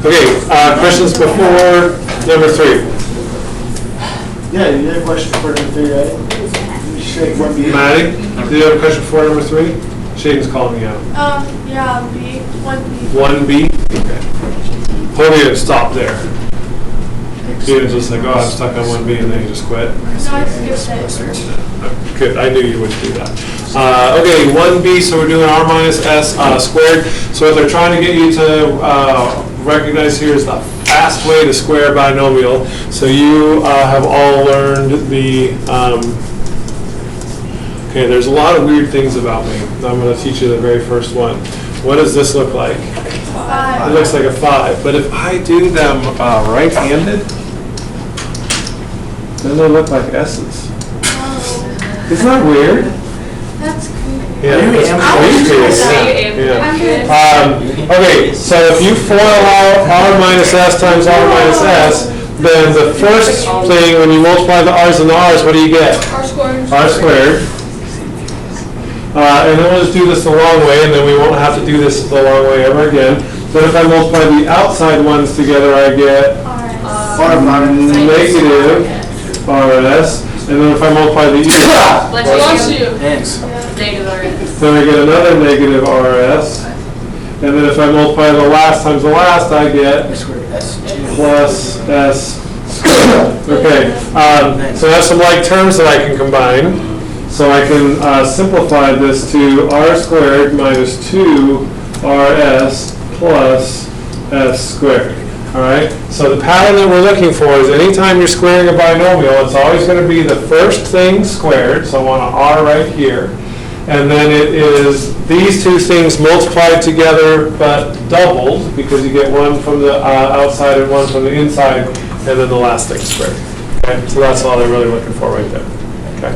Okay, questions before number 3? Yeah, you had a question for number 3, right? Maddie, do you have a question for number 3? Shaden's calling me out. Yeah, B, 1B. 1B? Okay. Hopefully it stopped there. You didn't just like, oh, I'm stuck on 1B and then you just quit. No, I skipped it. Good, I knew you would do that. Okay, 1B, so we're doing r minus s squared. So what they're trying to get you to recognize here is the fast way to square a binomial. So you have all learned the, okay, there's a lot of weird things about me. I'm going to teach you the very first one. What does this look like? 5. It looks like a 5, but if I do them right-handed, then they look like S's. Oh, Isn't that weird? that's cool. Yeah, I'm good. okay, so if you FOIL out r minus s times r minus s, then the first thing when you multiply the r's and the r's, what do you get? R squared. R squared. And then we'll just do this the long way, and then we won't have to do this the long way ever again. Then if I multiply the outside ones together, I get negative rs. And then if I multiply the then I get another negative rs. And then if I multiply the last times the last, I get plus s squared. Okay, so I have some like terms that I can combine. So I can simplify this to r squared minus 2rs plus s squared. All right, so the pattern that we're looking for is anytime you're squaring a binomial, it's always going to be the first thing squared, so I want an r right here. And then it is these two things multiplied together but doubled, because you get one from the outside and one from the inside, and then the last thing squared. Okay, so that's all they're really looking for right there. Okay.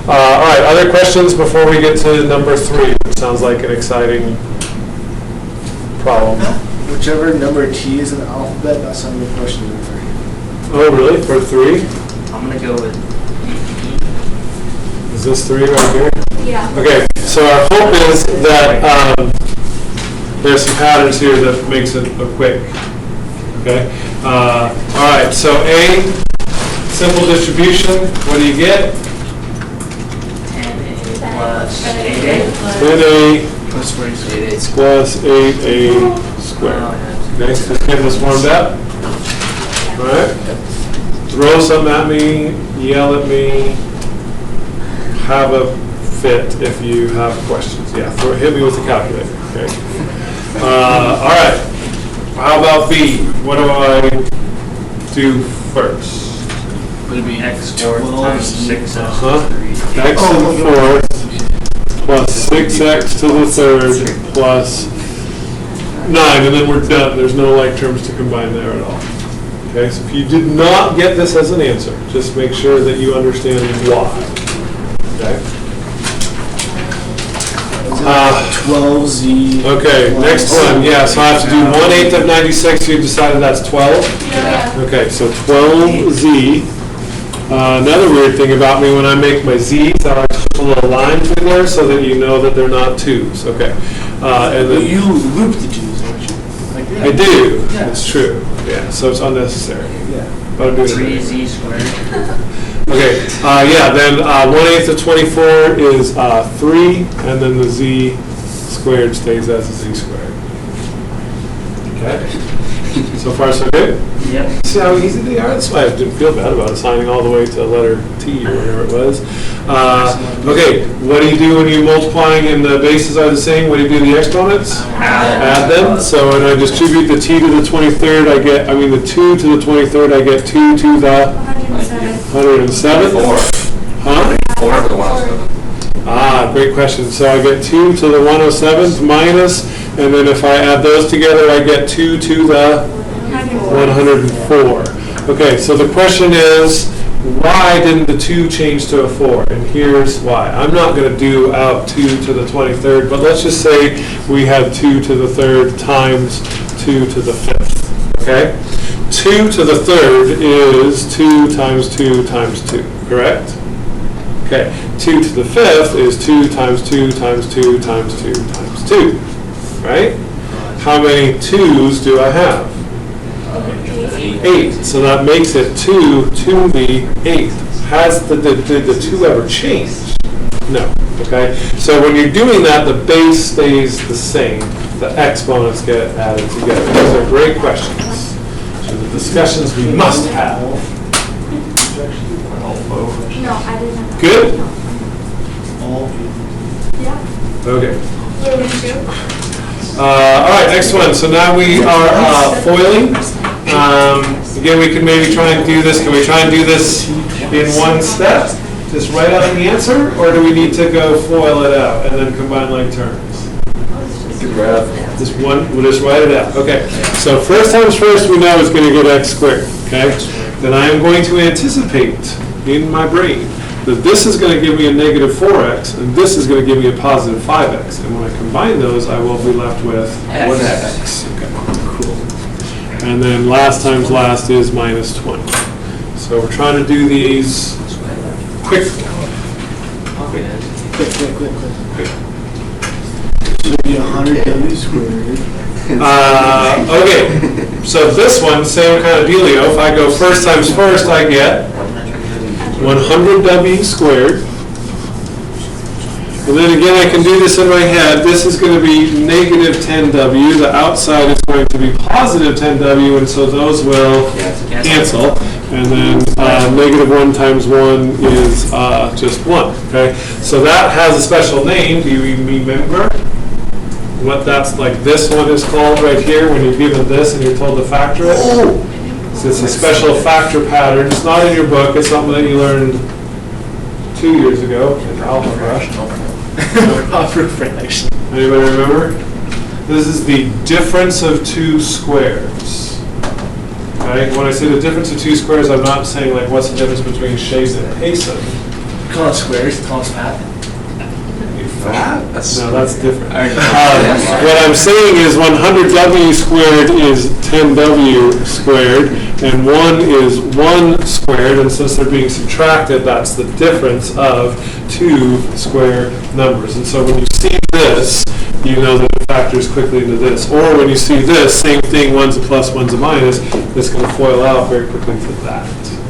All right, other questions before we get to number 3, which sounds like an exciting problem. Whichever number T is in the alphabet, that's on your question number 3. Oh, really? For 3? I'm going to go with Is this 3 right here? Yeah. Okay, so our hope is that there's some patterns here that makes it a quick. Okay? All right, so A, simple distribution, what do you get? 10A plus 8A. 10A plus 8A squared. Oh, Okay, so let's get this warmed up. All right. Throw something at me, yell at me, have a fit if you have questions. Yeah, hit me with the calculator. Okay. All right. How about B? What do I do first? Would it be x squared times 6x X to the 4th plus 6x to the 3rd plus 9, and then we're done. There's no like terms to combine there at all. Okay, so if you did not get this as an answer, just make sure that you understand why. Okay. 12z. Okay, next one. Yeah, so I have to do 1/8 of 96. You decided that's 12. Yeah. Okay, so 12z. Another weird thing about me, when I make my z's, I like to put a little line through there so that you know that they're not 2's. Okay. And then You loop the 2's, don't you? Like that. I do. Yeah. It's true. Yeah, so it's unnecessary. Yeah. But I'm doing it anyway. 3z squared. Okay, yeah, then 1/8 of 24 is 3, and then the z squared stays as a z squared. Okay. So far, so good? Yep. See how easy they are? That's why I didn't feel bad about assigning all the way to letter T or whatever it was. Okay, what do you do when you're multiplying and the bases are the same? What do you do to the exponents? Add them. So when I distribute the t to the 23rd, the 2 to the 23rd, I get 2 to the 107th. Huh? 4 to the 107. Ah, great question. So I get 2 to the 107th minus, and then if I add those together, I get 2 to the 104. Okay, so the question is, why didn't the 2 change to a 4? And here's why. I'm not going to do out 2 to the 23rd, but let's just say we had 2 to the 3rd times 2 to the 5th. Okay? 2 to the 3rd is 2 times 2 times 2, correct? Okay, 2 to the 5th is 2 times 2 times 2 times 2 times 2, right? How many 2's do I have? 8. So that makes it 2 to the 8th. Did the 2 ever change? No. Okay. So when you're doing that, the base stays the same. The exponents get added together. Those are great questions. So the discussions we must have. No, I didn't have that. Good? Yeah. Okay. Where would you go? All right, next one. So now we are foiling. Again, we can maybe try and do this. Can we try and do this in one step? Just write out the answer? Or do we need to go foil it out and then combine like terms? Just one, we'll just write it out. Okay, so first times first we know is going to get x squared, okay? Then I am going to anticipate in my brain that this is going to give me a negative 4x and this is going to give me a positive 5x. And when I combine those, I will be left with 1x. Okay, cool. And then last times last is minus 20. So we're trying to do these quickly. Quick. Should be 100w squared. Okay, so this one, same kind of dealio. If I go first times first, I get 100w squared. And then again, I can do this in my head. This is going to be negative 10w. The outside is going to be positive 10w, and so those will cancel. And then negative 1 times 1 is just 1. Okay, so that has a special name. Do you remember what that's like? This one is called right here when you're given this and you're told to factor it. So it's a special factor pattern. It's not in your book. It's something that you learned 2 years ago in algebra. Proper fraction. Anybody remember? This is the difference of 2 squares. Okay? When I say the difference of 2 squares, I'm not saying like what's the difference between Shays and Payson. Call it squares, call it fat. No, that's different. What I'm saying is 100w squared is 10w squared, and 1 is 1 squared, and since they're being subtracted, that's the difference of 2 square numbers. And so when you see this, you know that it factors quickly into this. Or when you see this, same thing, 1's a plus, 1's a minus, it's going to FOIL out very quickly to that.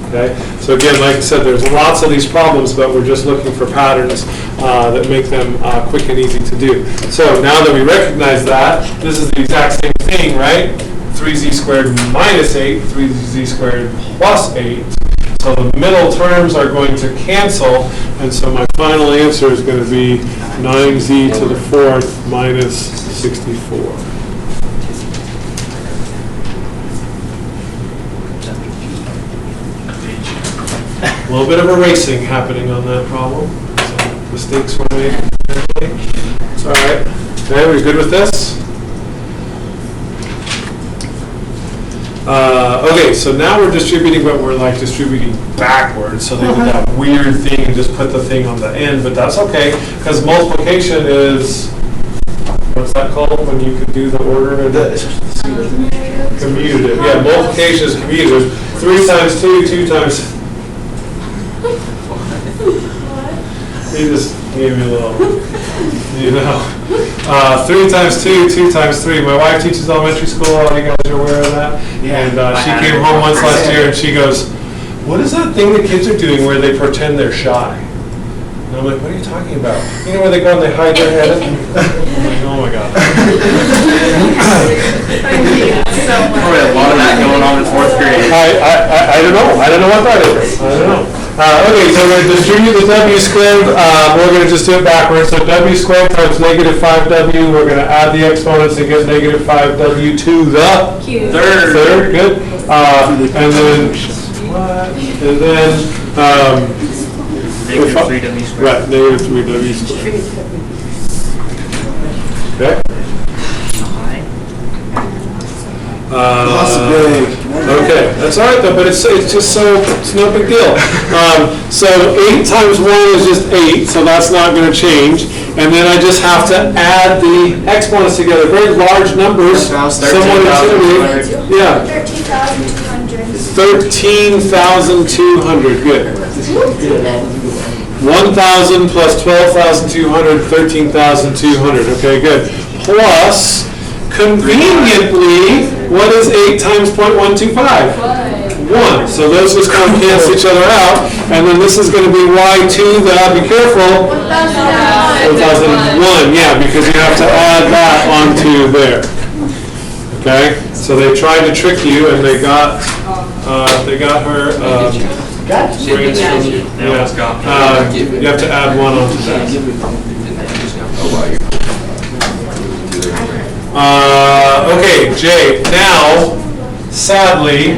Okay? So again, like I said, there's lots of these problems, but we're just looking for patterns that make them quick and easy to do. So now that we recognize that, this is the exact same thing, right? 3z squared minus 8, 3z squared plus 8. So the middle terms are going to cancel, and so my final answer is going to be 9z to the 4th minus 64. A little bit of erasing happening on that problem. So mistakes were made. It's all right. Okay, we good with this? Okay, so now we're distributing, but we're like distributing backwards. So they did that weird thing and just put the thing on the end, but that's okay because multiplication is, what's that called when you could do the order? Commutative. Yeah, multiplication is commutative. 3 times 2, 2 times. He just gave me a little, 3 times 2, 2 times 3. My wife teaches elementary school. All you guys are aware of that. Yeah. And she came home once last year and she goes, "What is that thing the kids are doing where they pretend they're shy?" And I'm like, "What are you talking about?" You know where they go and they hide their head? I'm like, "Oh my God." Probably a lot of that going on in 4th grade. I don't know. I don't know what that is. I don't know. Okay, so we're going to distribute the w squared. We're going to just do it backwards. So w squared times negative 5w. We're going to add the exponents and get negative 5w to the third. Good. And then Negative 3w squared. Right, negative 3w squared. Okay. Okay, that's all right though, but it's just so, it's no big deal. So 8 times 1 is just 8, so that's not going to change. And then I just have to add the exponents together. Very large numbers, somewhat intimidating. Yeah. 13,200, good. 1,000 plus 12,200, 13,200, okay, good. Plus, conveniently, what is 8 times 0.125? 1. So those just kind of cancel each other out. And then this is going to be y to the, be careful, 1001. Yeah, because you have to add that onto there. Okay? So they tried to trick you, and they got her brains from, you have to add 1 onto that. Okay, Jay, now, sadly,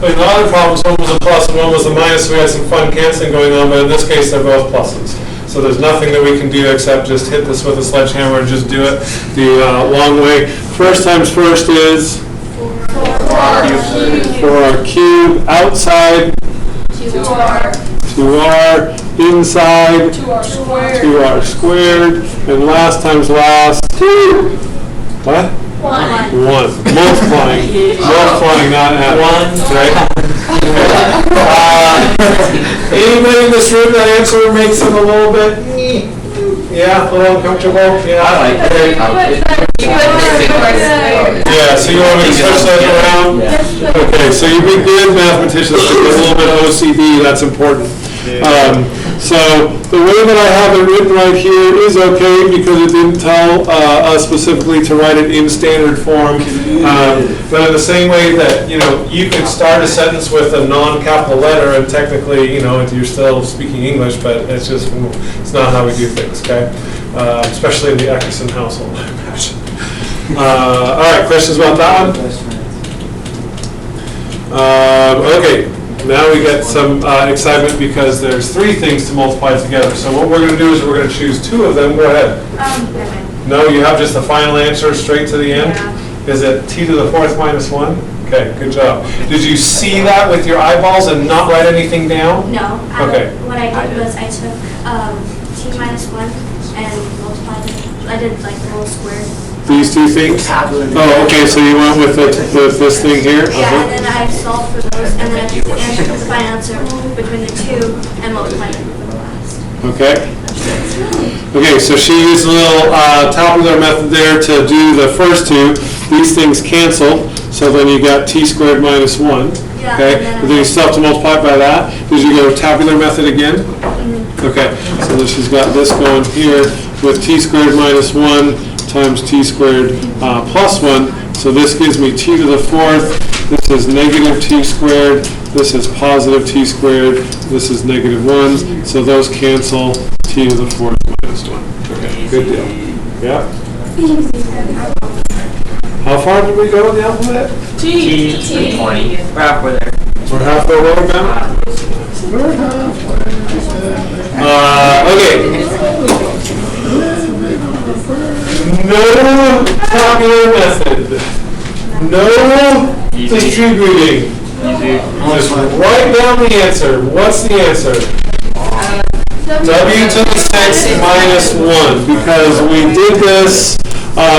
in the other problems, one was a plus and one was a minus, so we had some fun canceling going on, but in this case, they're both pluses. So there's nothing that we can do except just hit this with a sledgehammer and just do it the long way. First times first is 4r cubed, outside 2r, inside 2r squared, and last times last 2. What? 1. Multiplying, not adding. Right? Anybody in this room that answer makes them a little bit, yeah, a little uncomfortable? Yeah, I like it. Yeah, so you want me to switch those around? Okay, so you be good mathematicians, but there's a little bit of OCD, that's important. So the way that I have it written right here is okay because it didn't tell us specifically to write it in standard form. But in the same way that, you could start a sentence with a non-capital letter and technically, you're still speaking English, but it's not how we do things, okay? Especially in the Eckerson household, I imagine. All right, questions about that one? Okay. Now we get some excitement because there's 3 things to multiply together. So what we're going to do is we're going to choose 2 of them. Go ahead. No, you have just the final answer straight to the end? Yeah. Is it t to the 4th minus 1? Okay, good job. Did you see that with your eyeballs and not write anything down? No. Okay. What I did was I took t minus 1 and multiplied it. I did like the whole square. These 2 things? Oh, okay, so you went with this thing here? Yeah, and then I solved for those, and then I took the final answer between the 2 and multiplied it for the last. Okay. Okay, so she used a little tabular method there to do the first 2. These things cancel, so then you got t squared minus 1. Yeah, Okay, but then you still have to multiply by that. Did you go tabular method again? Mm-hmm. Okay, so then she's got this going here with t squared minus 1 times t squared plus 1. So this gives me t to the 4th. This is negative t squared. This is positive t squared. This is negative 1. So those cancel t to the 4th minus 1. Okay, good deal. Yeah. How far did we go in the alphabet? T to 20. We're halfway there. We're halfway there, Ben? We're halfway. Okay. No tabular method. No distributing. Just write down the answer. What's the answer? W to the 6th minus 1. Because we did this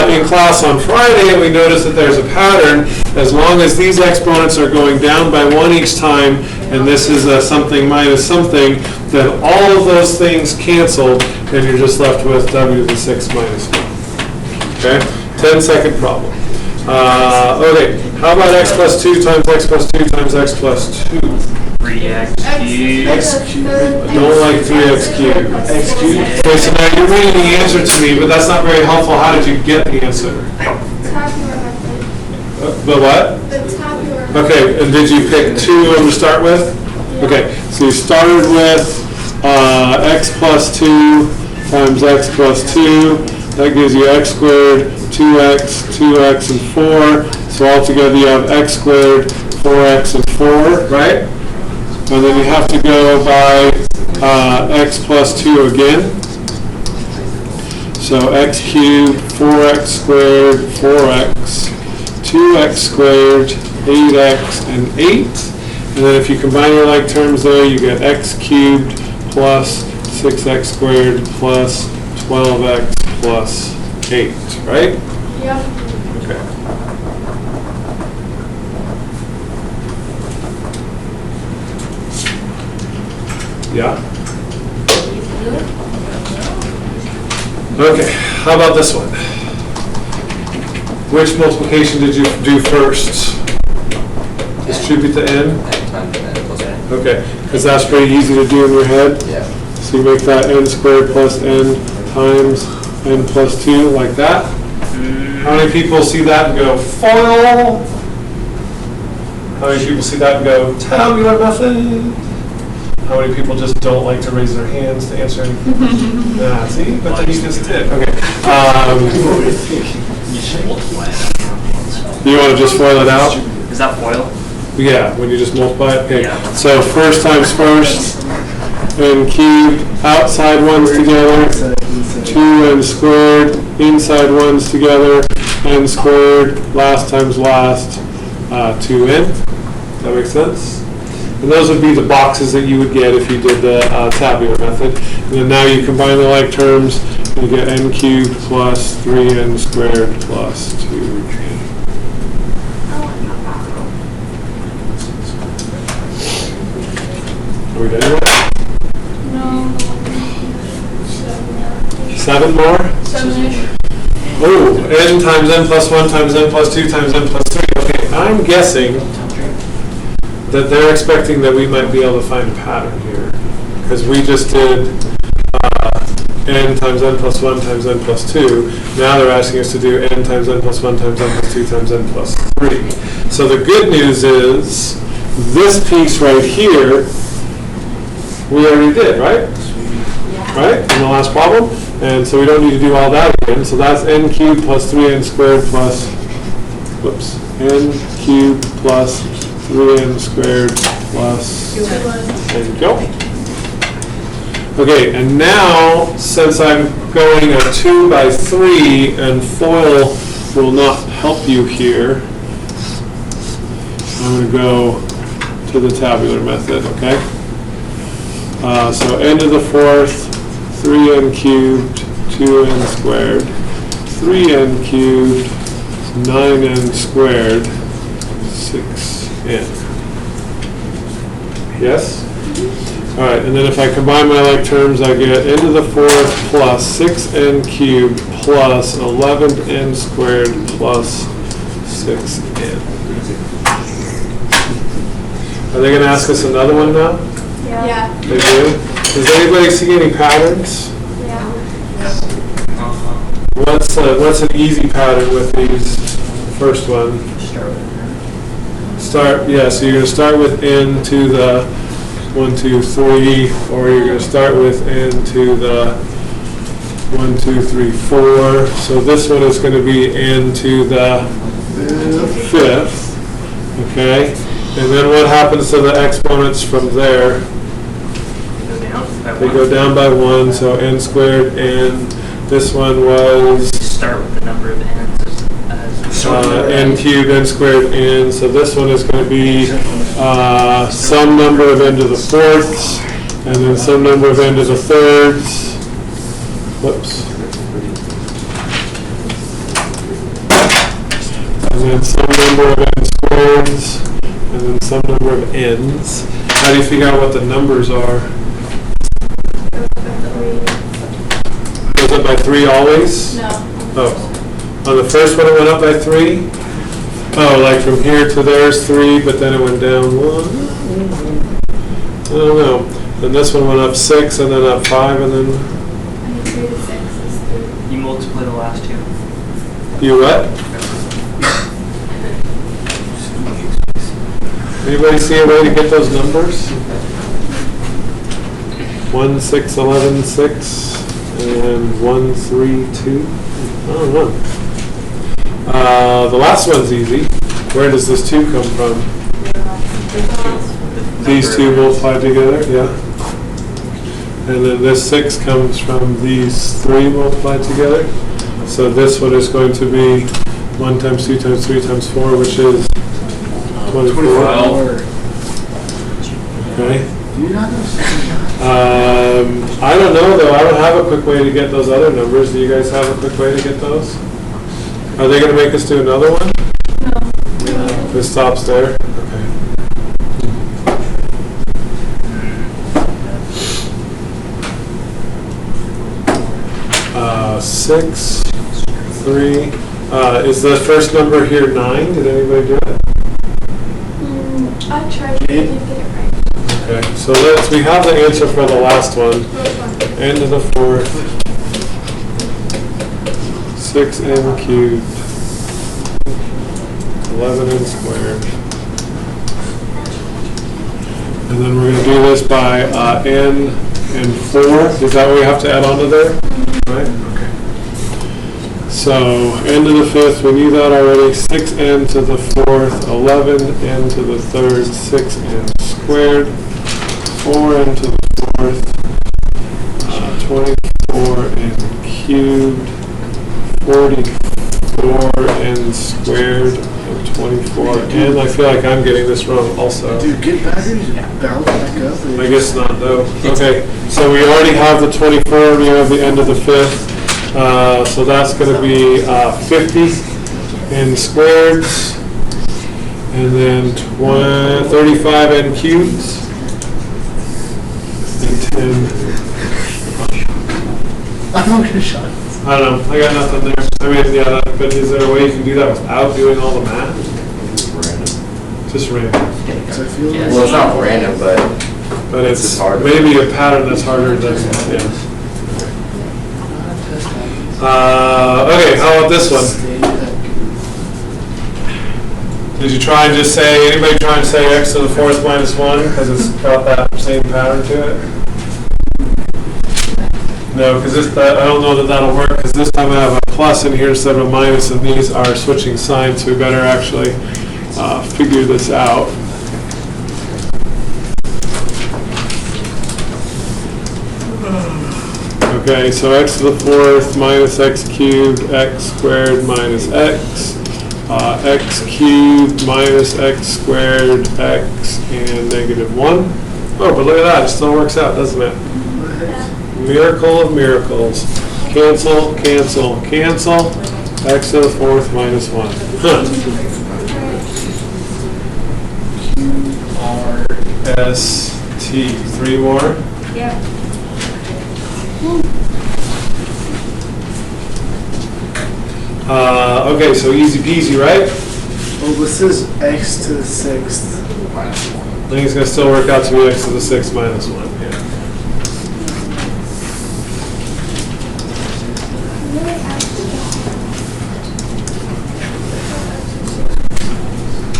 in class on Friday, and we noticed that there's a pattern. As long as these exponents are going down by 1 each time, and this is something minus something, then all of those things cancel, and you're just left with w to the 6th minus 1. Okay? 10-second problem. Okay, how about x plus 2 times x plus 2 times x plus 2? 3x cubed. X cubed. Don't like 3x cubed. X cubed. Okay, so now you're reading the answer to me, but that's not very helpful. How did you get the answer? Tabular method. The what? The tabular method. Okay, and did you pick 2 of them to start with? Okay, so you started with x plus 2 times x plus 2. That gives you x squared, 2x, 2x, and 4. So altogether you have x squared, 4x, and 4, right? And then you have to go by x plus 2 again. So x cubed, 4x squared, 4x, 2x squared, 8x, and 8. And then if you combine your like terms there, you get x cubed plus 6x squared plus 12x plus 8, right? Yep. Okay. Yeah? Okay, how about this one? which multiplication did you do first? Distribute the n? Okay, because that's pretty easy to do in your head. Yeah. So you make that n squared plus n times n plus 2, like that. How many people see that and go, foil? How many people see that and go, tabular method? How many people just don't like to raise their hands to answer anything? Nah, see? But then you just did. Okay. Do you want to just FOIL it out? Is that foil? Yeah, when you just multiply it. Okay. Yeah. So first times first, n cubed, outside ones together, 2n squared, inside ones together, n squared, last times last, 2n. Does that make sense? And those would be the boxes that you would get if you did the tabular method. And then now you combine the like terms, and you get n cubed plus 3n squared plus 2n. Are we done yet? No. 7 more? 7-ish. Oh, n times n plus 1 times n plus 2 times n plus 3. Okay, I'm guessing that they're expecting that we might be able to find a pattern here. Because we just did n times n plus 1 times n plus 2. Now they're asking us to do n times n plus 1 times n plus 2 times n plus 3. So the good news is, this piece right here, we already did, right? Right, in the last problem? And so we don't need to do all that again. So that's n cubed plus 3n squared plus, whoops, n cubed plus 3n squared plus, there you go. Okay, and now, since I'm going a 2 by 3 and FOIL will not help you here, I'm going to go to the tabular method, okay? So n to the 4th, 3n cubed, 2n squared, 3n cubed, 9n squared, 6n. Yes? All right, and then if I combine my like terms, I get n to the 4th plus 6n cubed plus 11n squared plus 6n. Are they going to ask us another one now? Yeah. They do? Does anybody see any patterns? Yeah. What's an easy pattern with these? First one. Start, yeah, so you're going to start with n to the 1, 2, 3, or you're going to start with n to the 1, 2, 3, 4. So this one is going to be n to the 5th, okay? And then what happens to the exponents from there? They go down by 1, so n squared n. This one was Start with the number of n's as n cubed, n squared n. So this one is going to be some number of n to the 4ths, and then some number of n to the 3rds. Whoops. And then some number of n squareds, and then some number of n's. How do you figure out what the numbers are? Goes up by 3 always? No. Oh. On the first one it went up by 3? Oh, like from here to there's 3, but then it went down 1? I don't know. Then this one went up 6, and then up 5, and then... I think 3 to 6 is 3. you multiply the last two. You what? Anybody see a way to get those numbers? 1, 6, 11, 6, and 1, 3, 2? I don't know. The last one's easy. Where does this 2 come from? These 2 multiplied together, yeah. And then this 6 comes from these 3 multiplied together. So this one is going to be 1 times 2 times 3 times 4, which is 24. Okay. I don't know though. I don't have a quick way to get those other numbers. Do you guys have a quick way to get those? Are they going to make us do another one? No. This stops there? Okay. 6, 3, Is the first number here 9? Did anybody do it? I tried to get it right. Okay, so we have the answer for the last one. N to the 4th, 6n cubed, 11n squared. And then we're going to do this by n and 4. Is that what we have to add on to there? Right? Okay. So n to the 5th, we knew that already. 6n to the 4th, 11n to the 3rd, 6n squared. 4n to the 4th, 24n cubed, 44n squared, and 24n. I feel like I'm getting this wrong also. Dude, get batteries and bounce back up. I guess not though. Okay, so we already have the 24, we have the end of the 5th. So that's going to be 50 n squareds, and then 35n cubes. 10. I'm not gonna shot. I don't know. I got nothing there. I mean, yeah, but is there a way you can do that without doing all the math? Just random. So I feel like Well, it's not random, but But it's just hard. maybe a pattern that's harder than, yeah. Okay, how about this one? Did you try and just say, anybody try and say x to the 4th minus 1? Because it's got that same pattern to it? No, because I don't know that that'll work, because this time I have a plus in here instead of a minus, and these are switching signs, so we better actually figure this out. Okay, so x to the 4th minus x cubed, x squared minus x. X cubed minus x squared, x, and -1. Oh, but look at that, it still works out, doesn't it? Miracle of miracles. Cancel, cancel, cancel. X to the 4th minus 1. Huh. QRST. 3 more? Yeah. Okay, so easy peasy, right? well, this is x to the 6th. I think it's going to still work out to be x to the 6th minus 1. Yeah.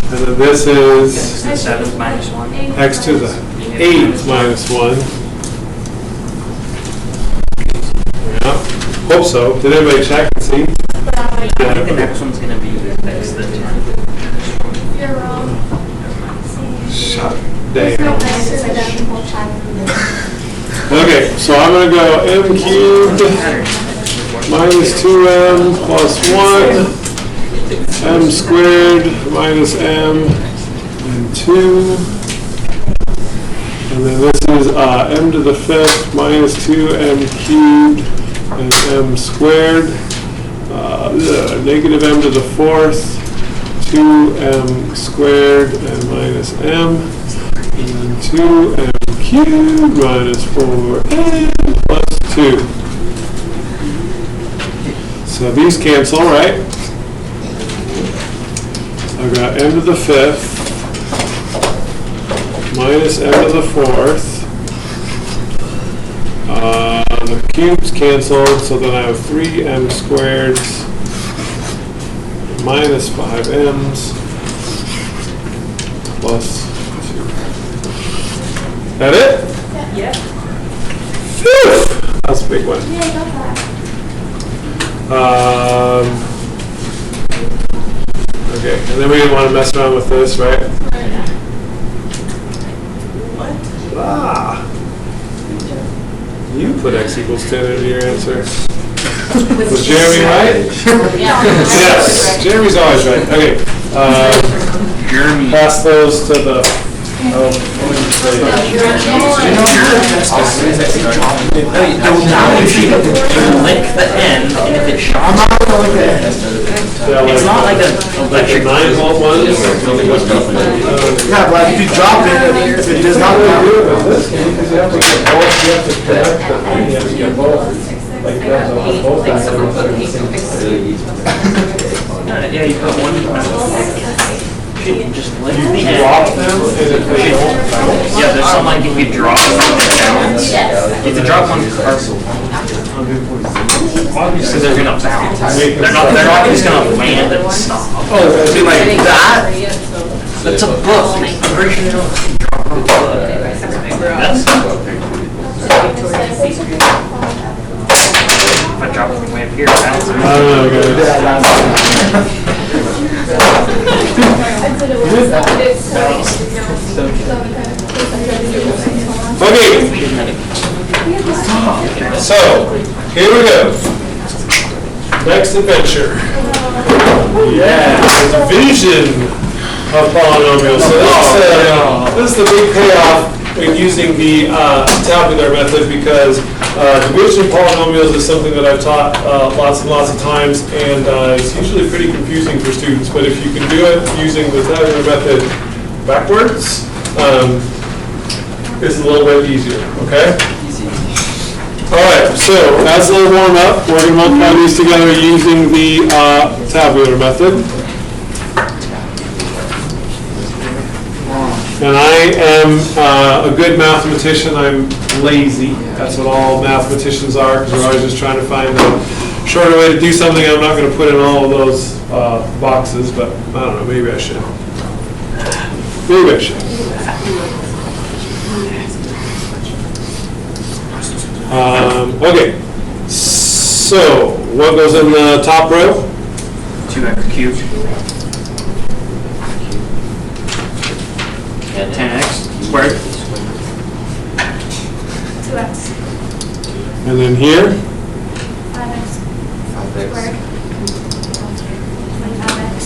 And then this is X to the 7th minus 1. x to the 8th minus 1. Yeah, hope so. Did anybody check and see? I think the next one's going to be X to the 10th. You're wrong. Shut There's no down. X to the whole time. Okay, so I'm going to go m cubed minus 2m plus 1, m squared minus m and 2. And then this is m to the 5th minus 2m cubed and m squared. Negative m to the 4th, 2m squared and minus m. And then 2m cubed minus 4m plus 2. So these cancel, right? I've got m to the 5th minus m to the 4th. The cubes canceled, so then I have 3m squareds minus 5m's plus 2. That it? Yeah. Phew! That's a big one. Yeah, I got that. Okay, and then we didn't want to mess around with this, right? Ah! You put x equals 10 into your answer. Was Jeremy right? Yes, Jeremy's always right. Okay. Jeremy. Pass those to the. Oh, If you lick the end, and if it shocks, it's not like an electric 9-volt one. Yeah, but if you drop it, if it does not What do count. you do with this? Because you have to get both. You have to connect the thing. You have to get both. Like, that's both Yeah, you put one. Just let you drop them, and if they don't bounce. Yeah, there's some like if you drop them, they bounce. If you drop one parcel, obviously they're gonna bounce. They're not just gonna land and stop. Oh, See, like that? That's a book. I'm pretty sure you don't drop a book. That's if I drop it from way up here, it bounces. I don't know, Okay, so here we go. Next adventure. Yeah, the division of polynomials. So this is the big payoff in using the tabular method, because division of polynomials is something that I've taught lots and lots of times, and it's usually pretty confusing for students. But if you can do it using the tabular method backwards, it's a little bit easier, okay? All right, so as a little warm up, we're going to multiply these together using the tabular method. And I am a good mathematician. I'm lazy. That's what all mathematicians are, because we're always just trying to find a shorter way to do something. I'm not going to put in all of those boxes, but I don't know, maybe I should. Maybe I should. Okay, so what goes in the top row? 2x cubed. And 10x squared. 2x. And then here? 5x. Squared. 25x.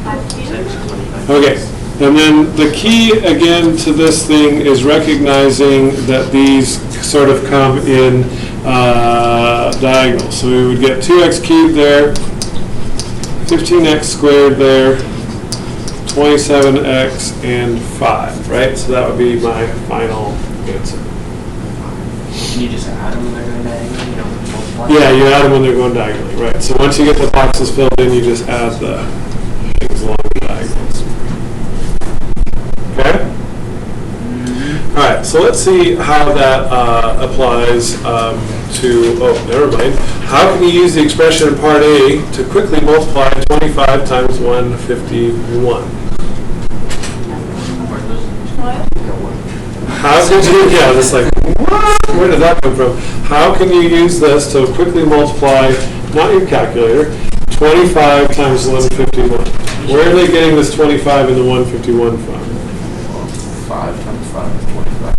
5 cubed. Okay, and then the key again to this thing is recognizing that these sort of come in diagonal. So we would get 2x cubed there, 15x squared there, 27x and 5, right? So that would be my final answer. Can you just add them when they're going diagonally? You don't multiply? Yeah, you add them when they're going diagonally, right? So once you get the boxes filled in, you just add the things along the diagonals. Okay? All right, so let's see how that applies to, oh, never mind. How can you use the expression in part A to quickly multiply 25 times 151? How could you, yeah, just like, what? Where did that come from? How can you use this to quickly multiply, not your calculator, 25 times 151? Where are they getting this 25 and the 151 from? 5 times 5 is 25.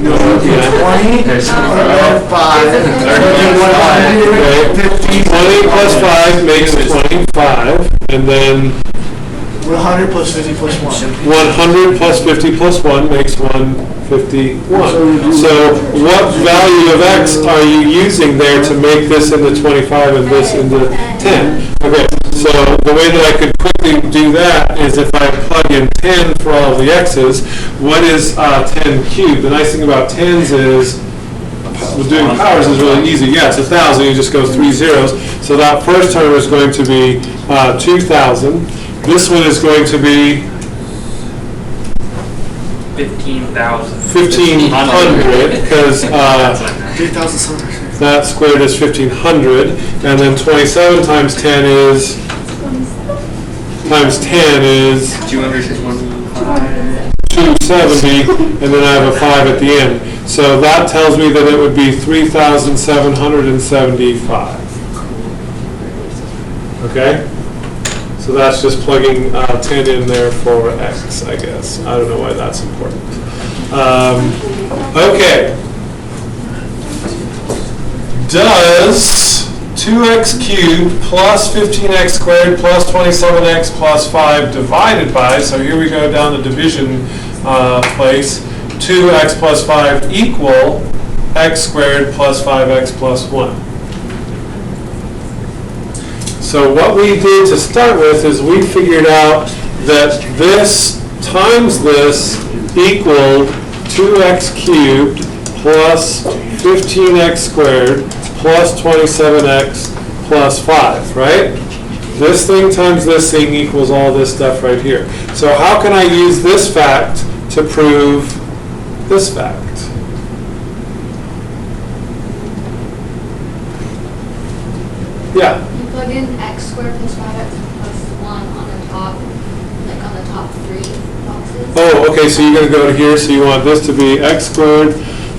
No, Yeah. 20, There's 5, Okay. 20 plus 5 makes 25, and then 100 plus 50 plus 1. 100 plus 50 plus 1 makes 151. So what value of x are you using there to make this into 25 and this into 10? Okay, so the way that I could quickly do that is if I plug in 10 for all of the x's, what is 10 cubed? The nice thing about tens is, doing powers is really easy. Yeah, it's 1,000, you just go 3 zeros. So that first term is going to be 2,000. This one is going to be 15,000. 1,500, because 3,700. that squared is 1,500, and then 27 times 10 is, times 10 is 225. 270, and then I have a 5 at the end. So that tells me that it would be 3,775. Okay? So that's just plugging 10 in there for x, I guess. I don't know why that's important. Okay. Does 2x cubed plus 15x squared plus 27x plus 5 divided by, so here we go down the division place, 2x plus 5 equal x squared plus 5x plus 1? So what we did to start with is we figured out that this times this equaled 2x cubed plus 15x squared plus 27x plus 5, right? This thing times this thing equals all this stuff right here. So how can I use this fact to prove this fact? Yeah. You plug in x squared plus 5x plus 1 on the top, like on the top 3 boxes. Oh, okay, so you're going to go to here, so you want this to be x squared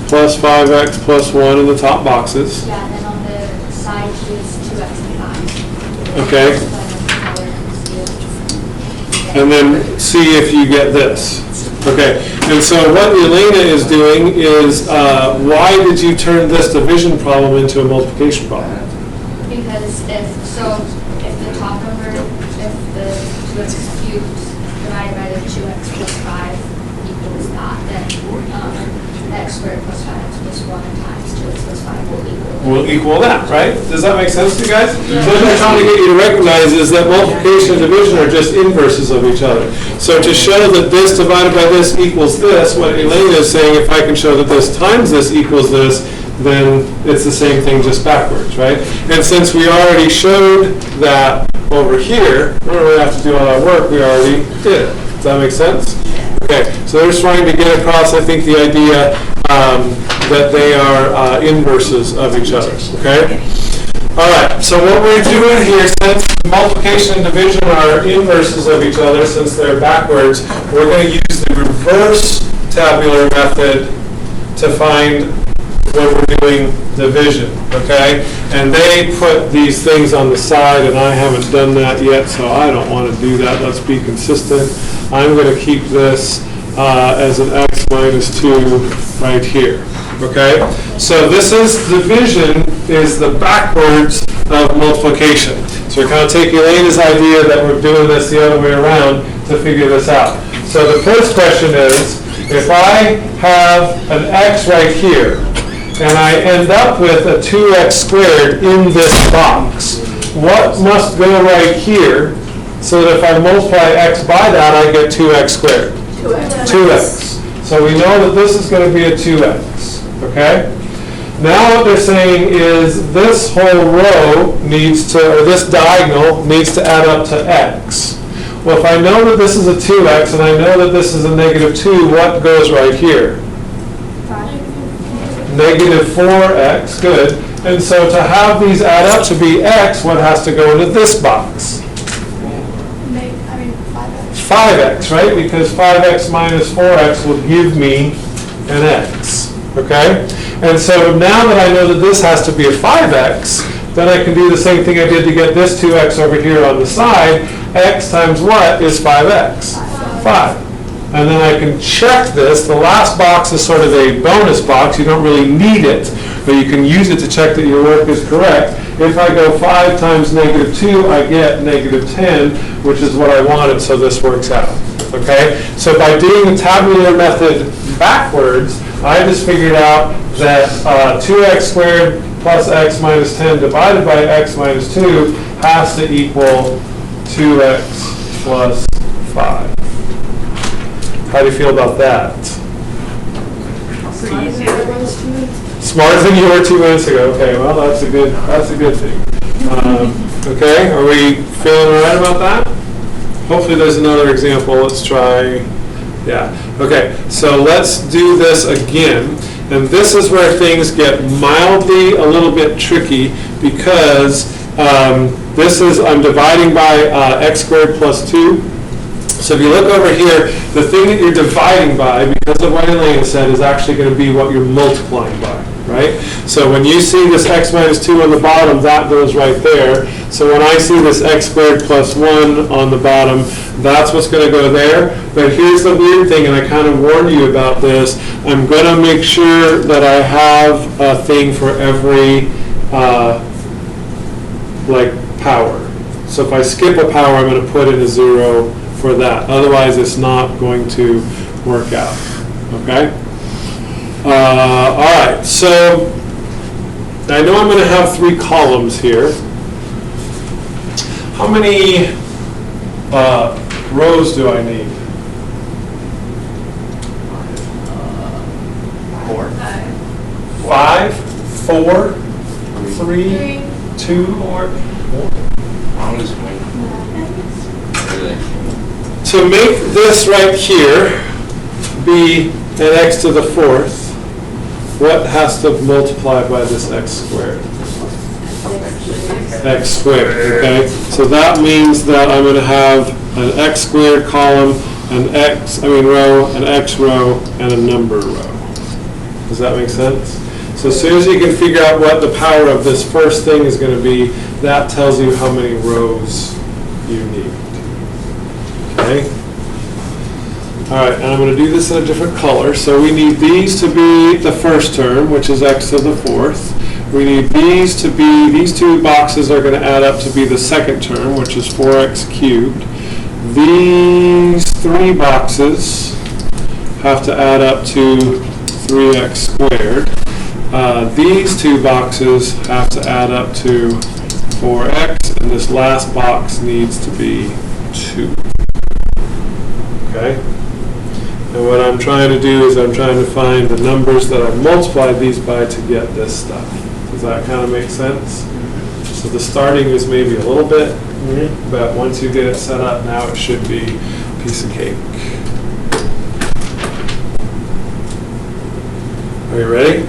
plus 5x plus 1 in the top boxes. Yeah, and then on the side choose 2x and 5. Okay. And then see if you get this. Okay, and so what Elena is doing is, why did you turn this division problem into a multiplication problem? Because if the top number, if the 2x cubed divided by the 2x plus 5 equals that, then x squared plus 5x plus 1 times 2x plus 5 will equal that, right? Does that make sense to you guys? So what I'm trying to get you to recognize is that multiplication and division are just inverses of each other. So to show that this divided by this equals this, what Elena is saying, if I can show that this times this equals this, then it's the same thing just backwards, right? And since we already showed that over here, we don't really have to do all that work, we already did it. Does that make sense? Okay, so they're just trying to get across, I think, the idea that they are inverses of each other, okay? All right, so what we're doing here, since multiplication and division are inverses of each other, since they're backwards, we're going to use the reverse tabular method to find when we're doing division, okay? And they put these things on the side, and I haven't done that yet, so I don't want to do that. Let's be consistent. I'm going to keep this as an x minus 2 right here, okay? So this is division, is the backwards of multiplication. So we're kind of taking Elena's idea that we're doing this the other way around to figure this out. So the first question is, if I have an x right here, and I end up with a 2x squared in this box, what must go right here so that if I multiply x by that, I get 2x squared? 2x. So we know that this is going to be a 2x, okay? Now what they're saying is this whole row needs to, or this diagonal needs to add up to x. Well, if I know that this is a 2x and I know that this is a negative 2, what goes right here? Negative 4x, good. And so to have these add up to be x, what has to go into this box? 5x, right? Because 5x minus 4x will give me an x, okay? And so now that I know that this has to be a 5x, then I can do the same thing I did to get this 2x over here on the side. X times what is 5x? 5. And then I can check this. The last box is sort of a bonus box. You don't really need it, but you can use it to check that your work is correct. If I go 5 times negative 2, I get negative 10, which is what I wanted, so this works out. Okay? So by doing the tabular method backwards, I just figured out that 2x squared plus x minus 10 divided by x minus 2 has to equal 2x plus 5. How do you feel about that? Smarter than you were 2 minutes ago. Okay, well that's a good thing. Okay, are we feeling all right about that? Hopefully there's another example. Let's try. Yeah. Okay. So let's do this again, and this is where things get mildly a little bit tricky because this is I'm dividing by x squared plus 2. So if you look over here, the thing that you're dividing by, because of what Elena said, is actually going to be what you're multiplying by, right? So when you see this x minus 2 on the bottom, that goes right there. So when I see this x squared plus 1 on the bottom, that's what's going to go there. But here's the weird thing, and I kind of warned you about this. I'm going to make sure that I have a thing for every, power. So if I skip a power, I'm going to put in a 0 for that. Otherwise, it's not going to work out. Okay? All right. So I know I'm going to have 3 columns here. How many rows do I need? 4. 5, 4, 3, 2, or 1. To make this right here be an x to the 4th, what has to multiply by this x squared? X squared, okay? So that means that I'm going to have an x squared column, row, an x row, and a number row. Does that make sense? So as soon as you can figure out what the power of this first thing is going to be, that tells you how many rows you need. Okay? All right, and I'm going to do this in a different color. So we need these to be the first term, which is x to the 4th. We need these to be, these two boxes are going to add up to be the second term, which is 4x cubed. These three boxes have to add up to 3x squared. These two boxes have to add up to 4x, and this last box needs to be 2. Okay? And what I'm trying to do is I'm trying to find the numbers that I've multiplied these by to get this stuff. Does that kind of make sense? So the starting is maybe a little bit, but once you get it set up, now it should be a piece of cake. Are you ready?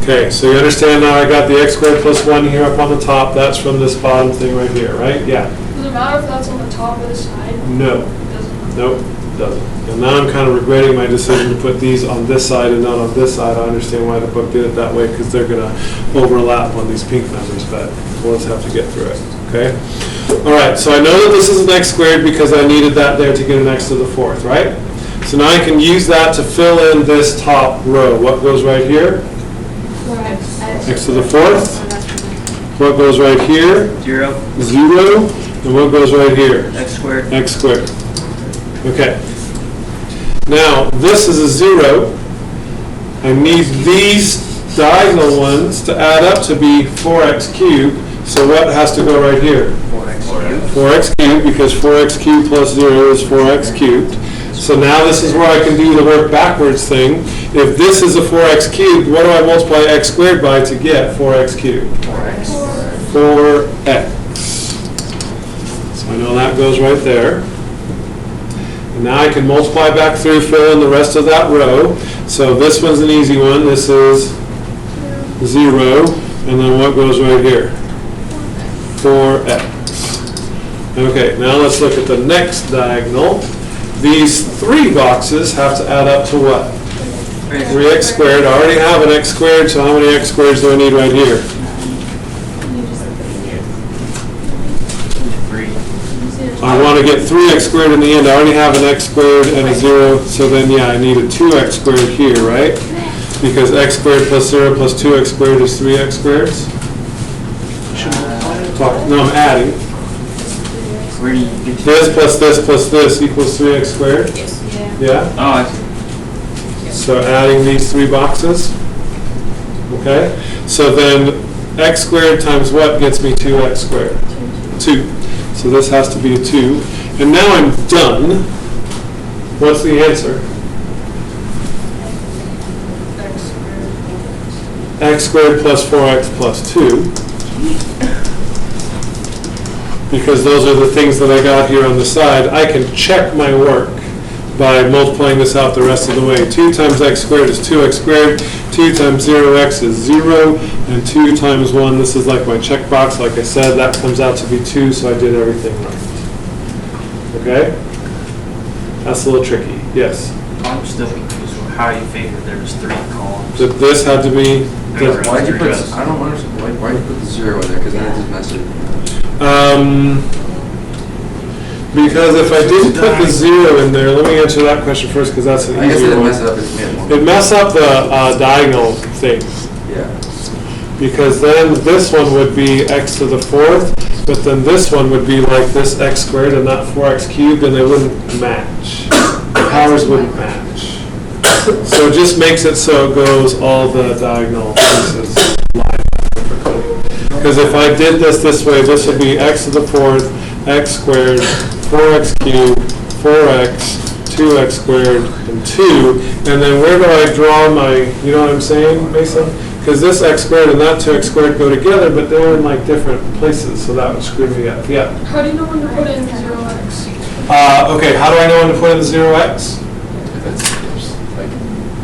Okay, so you understand now I got the x squared plus 1 here up on the top. That's from this bottom thing right here, right? Yeah. Does it matter if that's on the top or the side? No. It doesn't. Nope, doesn't. And now I'm kind of regretting my decision to put these on this side and not on this side. I understand why the book did it that way, because they're going to overlap on these pink numbers, but we'll just have to get through it, okay? All right, so I know that this is an x squared because I needed that there to get an x to the 4th, right? So now I can use that to fill in this top row. What goes right here? X to the 4th. What goes right here? 0. 0. And what goes right here? X squared. X squared. Okay. Now, this is a 0. I need these diagonal ones to add up to be 4x cubed. So what has to go right here? 4x cubed. 4x cubed, because 4x cubed plus 0 is 4x cubed. So now this is where I can do the work backwards thing. If this is a 4x cubed, what do I multiply x squared by to get 4x cubed? 4x. 4x. So I know that goes right there. And now I can multiply back through, fill in the rest of that row. So this one's an easy one. This is 0. And then what goes right here? 4x. Okay, now let's look at the next diagonal. These three boxes have to add up to what? 3x squared. I already have an x squared, so how many x squareds do I need right here? 3. I want to get 3x squared in the end. I already have an x squared and a 0, so then yeah, I need a 2x squared here, right? Because x squared plus 0 plus 2x squared is 3x squareds. No, I'm adding. Where do you get to? This plus this equals 3x squared? Yes. Yeah? Oh, I see. So adding these three boxes. Okay? So then x squared times what gets me 2x squared? 2. So this has to be a 2. And now I'm done. What's the answer? X squared plus 4x plus 2. Because those are the things that I got here on the side. I can check my work by multiplying this out the rest of the way. 2 times x squared is 2x squared. 2 times 0x is 0. And 2 times 1, this is like my checkbox. Like I said, that comes out to be 2, so I did everything right. Okay? That's a little tricky. Yes? I'm still confused with how you figured there was 3 columns. That this had to be... Why'd you put? I don't understand. Why'd you put the 0 in there? Because then it just messed it. Because if I didn't put the 0 in there, let me answer that question first, because that's an I guess it easier didn't one. mess it up. It mess up the diagonal thing. Yeah. Because then this one would be x to the 4th, but then this one would be like this x squared and not 4x cubed, and they wouldn't match. The powers wouldn't match. So it just makes it so it goes all the diagonal pieces line up perfectly. Because if I did this way, this would be x to the 4th, x squared, 4x cubed, 4x, 2x squared, and 2. And then where do I draw my, you know what I'm saying, Mason? Because this x squared and that 2x squared go together, but they're in like different places, so that would screw me up. Yeah. How do you know when to put in 0x? Okay, how do I know when to put in 0x? If it's, like,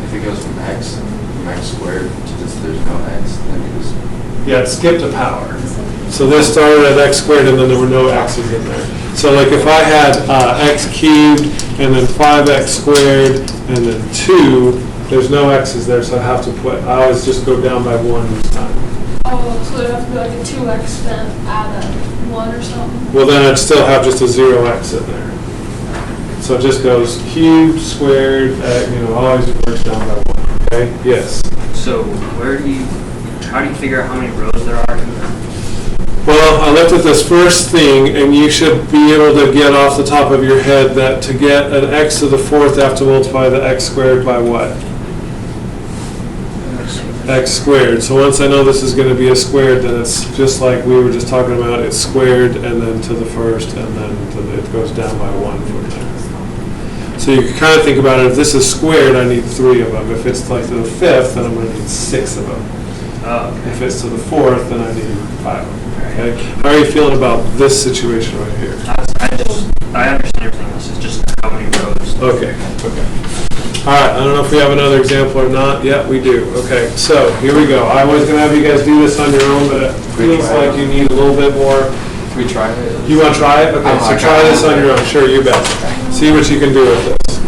if it goes from x squared to this, there's no x, then you just. Yeah, it skipped a power. So this started at x squared and then there were no x's in there. So like if I had x cubed and then 5x squared and then 2, there's no x's there, so I have to put, I always just go down by 1 each time. Oh, so there'd have to be like a 2x then add a 1 or something? Well, then I'd still have just a 0x in there. So it just goes cubed, squared, always works down by 1, okay? Yes? So how do you figure out how many rows there are? Well, I looked at this first thing, and you should be able to get off the top of your head that to get an x to the 4th, I have to multiply the x squared by what? X squared. So once I know this is going to be a squared, then it's just like we were just talking about, it's squared, and then to the 1st, and then it goes down by 1 from there. So you can kind of think about it, if this is squared, I need 3 of them. If it's like to the 5th, then I'm going to need 6 of them. Oh, okay. If it's to the 4th, then I need 5 of them. Okay. How are you feeling about this situation right here? I understand everything else. It's just how many rows. Okay. All right. I don't know if we have another example or not. Yeah, we do. Okay. So here we go. I was going to have you guys do this on your own, but it feels like you need a little bit more. Can we try it? You want to try it? Okay. So try this on your own. Sure, you bet. See what you can do with this.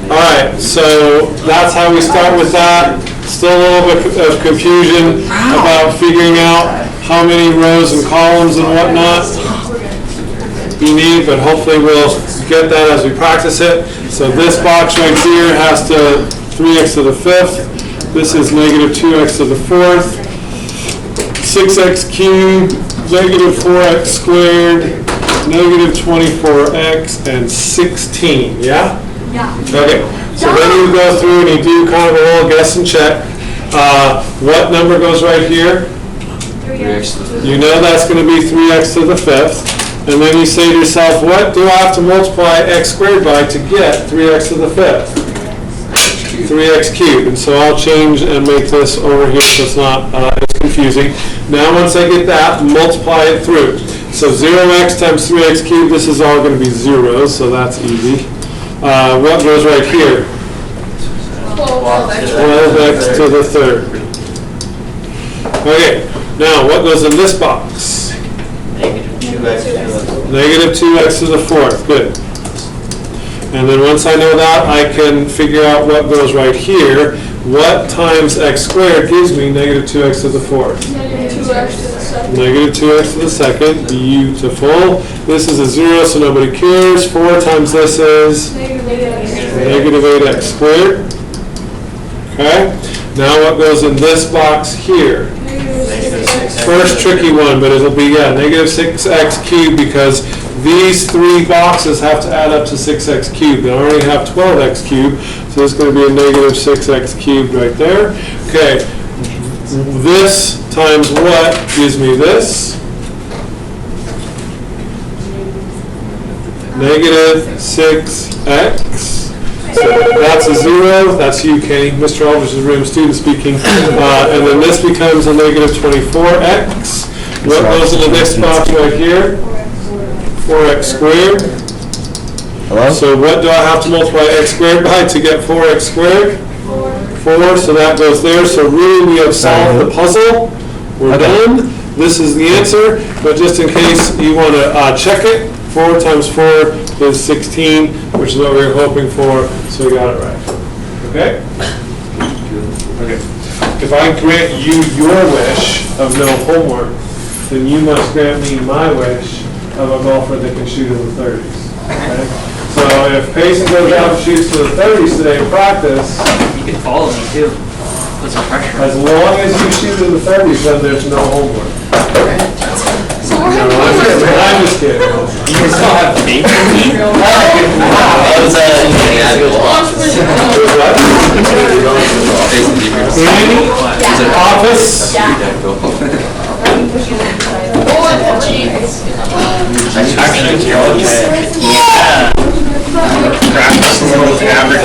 All right. So that's how we start with that. Still a little bit of confusion about figuring out how many rows and columns and whatnot you need, but hopefully we'll get that as we practice it. So this box right here has to 3x to the 5th. This is negative 2x to the 4th. 6x cubed, negative 4x squared, negative 24x, and 16. Yeah? Yeah. Okay. So then you go through and you do kind of a little guess and check. What number goes right here? 3x to the 5th. You know that's going to be 3x to the 5th. And then you say to yourself, what do I have to multiply x squared by to get 3x to the 5th? 3x cubed. And so I'll change and make this over here so it's not as confusing. Now once I get that, multiply it through. So 0x times 3x cubed, this is all going to be zeros, so that's easy. What goes right here? 12x to the 3rd. Okay, now what goes in this box? Negative 2x to the 4th. Good. And then once I know that, I can figure out what goes right here. What times x squared gives me negative 2x to the 4th? Negative 2x to the 2nd. Negative 2x to the 2nd. Beautiful. This is a 0, so nobody cares. 4 times this is negative 8x squared. Okay. Now what goes in this box here? First tricky one, but it'll be, negative 6x cubed, because these 3 boxes have to add up to 6x cubed. I already have 12x cubed, so it's going to be a negative 6x cubed right there. Okay. This times what gives me this? Negative 6x. So that's a 0. That's you, Kenny. Mr. Aldridge's room student speaking. And then this becomes a negative 24x. What goes in the next box right here? 4x squared. Hello? So what do I have to multiply x squared by to get 4x squared? 4, so that goes there. So really we have solved the puzzle. We're done. This is the answer, but just in case you want to check it, 4 times 4 is 16, which is what we were hoping for, so we got it right. Okay? Okay. If I grant you your wish of no homework, then you must grant me my wish of a golfer that can shoot in the 30s. Okay? So if Payson goes out and shoots to the 30s today in practice, You can follow me too. Put some pressure. as long as you shoot in the 30s, then there's no homework. So we're No, having I'm just kidding. You can still have faith in me. Andy, office. OMG. Actually, yeah. Practice a little with average